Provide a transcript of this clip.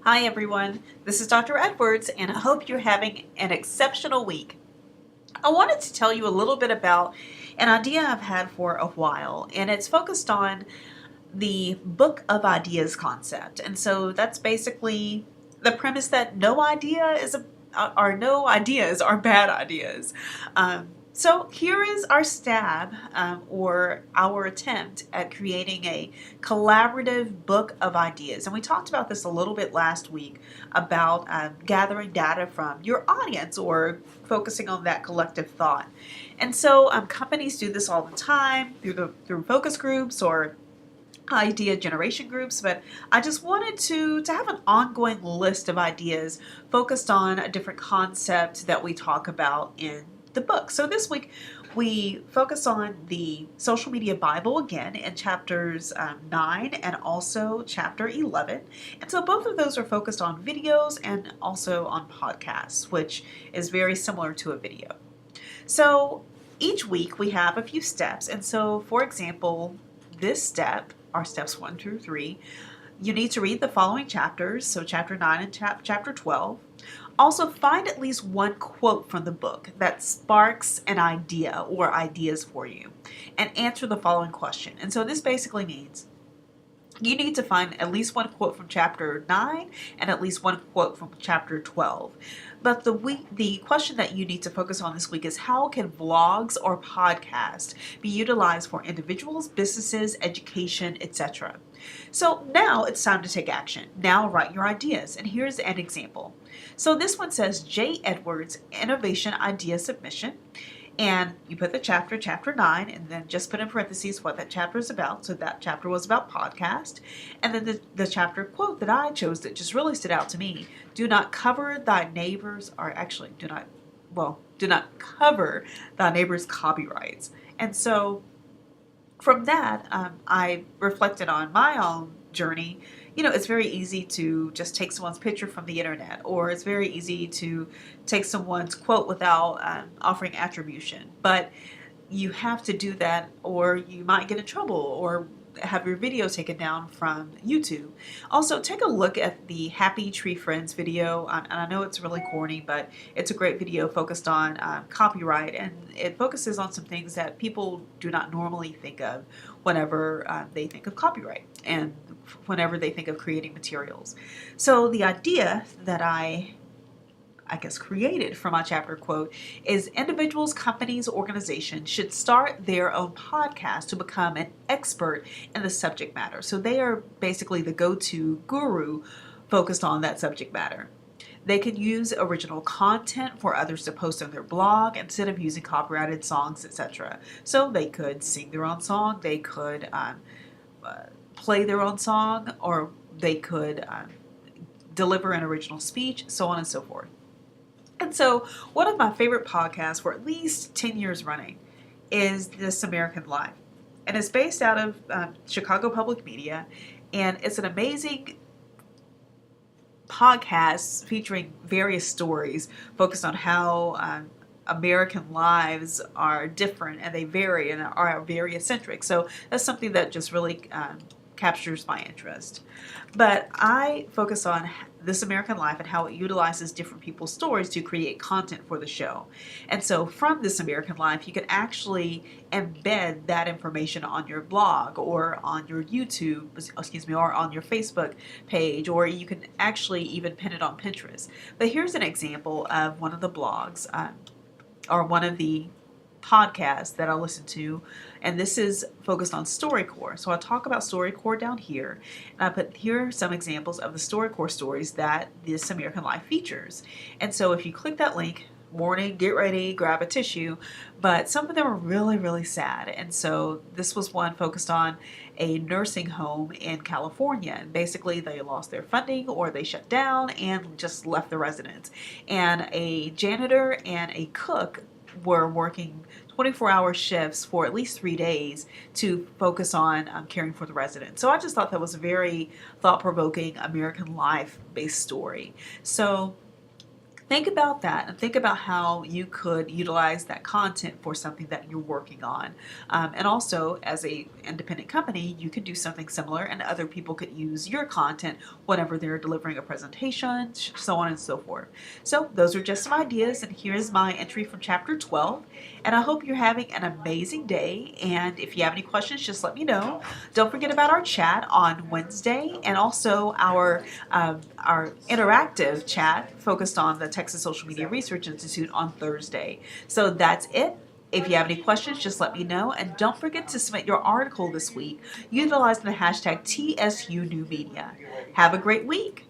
Hi everyone, this is Dr. Edwards and I hope you're having an exceptional week. I wanted to tell you a little bit about an idea I've had for a while, and it's focused on the book of ideas concept. And so that's basically the premise that no ideas are bad ideas. So here is our stab or our attempt at creating a collaborative book of ideas. And we talked about this a little bit last week about gathering data from your audience or focusing on that collective thought. And so companies do this all the time through focus groups or idea generation groups, but I just wanted to have an ongoing list of ideas focused on a different concept that we talk about in the book. So this week we focus on the social media Bible again in chapters 9 and also chapter 11. And so both of those are focused on videos and also on podcasts, which is very similar to a video. So each week we have a few steps. And so, for example, this step, our steps 1 through 3, you need to read the following chapters, so chapter 9 and chapter 12. Also, find at least one quote from the book that sparks an idea or ideas for you, and answer the following question. And so this basically means you need to find at least one quote from chapter 9 and at least one quote from chapter 12. But the question that you need to focus on this week is, how can vlogs or podcasts be utilized for individuals, businesses, education, etc.? So now it's time to take action. Now write your ideas. And here's an example. So this one says J. Edwards Innovation Idea Submission. And you put the chapter 9, and then just put in parentheses what that chapter is about. So that chapter was about podcast. And then the chapter quote that I chose that just really stood out to me: do not cover thy neighbor's, or actually do not cover thy neighbor's copyrights. And so from that, I reflected on my own journey. It's very easy to just take someone's picture from the internet, or it's very easy to take someone's quote without offering attribution. But you have to do that, or you might get in trouble, or have your video taken down from YouTube. Also, take a look at the Happy Tree Friends video. And I know it's really corny, but it's a great video focused on copyright, and it focuses on some things that people do not normally think of whenever they think of copyright and whenever they think of creating materials. So the idea that I guess created from my chapter quote is: individuals, companies, organizations should start their own podcast to become an expert in the subject matter. So they are basically the go-to guru focused on that subject matter. They can use original content for others to post on their blog instead of using copyrighted songs, etc. So they could sing their own song, they could play their own song, or they could deliver an original speech, so on and so forth. And so one of my favorite podcasts for at least 10 years running is This American Life. And it's based out of Chicago Public Media. And it's an amazing podcast featuring various stories focused on how American lives are different, and they vary and are very eccentric. So that's something that just really captures my interest. But I focus on This American Life and how it utilizes different people's stories to create content for the show. And so from This American Life, you can actually embed that information on your blog or on your YouTube, or on your Facebook page, or you can actually even pin it on Pinterest. But here's an example of one of the blogs or one of the podcast that I listen to, and this is focused on StoryCorps. So I talk about StoryCorps down here, and I put here some examples of the StoryCorps stories that This American Life features. And so if you click that link, warning, get ready, grab a tissue, but some of them are really, really sad. And so this was one focused on a nursing home in California, and basically they lost their funding or they shut down and just left the residents. And a janitor and a cook were working 24-hour shifts for at least 3 days to focus on caring for the residents. So I just thought that was a very thought-provoking American life-based story. So Think about that and think about how you could utilize that content for something that you're working on. And also, as a independent company, you could do something similar, and other people could use your content whenever they're delivering a presentation, so on and so forth. So those are just some ideas, and here's my entry from chapter 12. And I hope you're having an amazing day. And if you have any questions, just let me know. Don't forget about our chat on Wednesday, and also our interactive chat focused on the Texas Social Media Research Institute on Thursday. So that's it. If you have any questions, just let me know. And don't forget to submit your article this week utilizing the hashtag TSU New Media. Have a great week.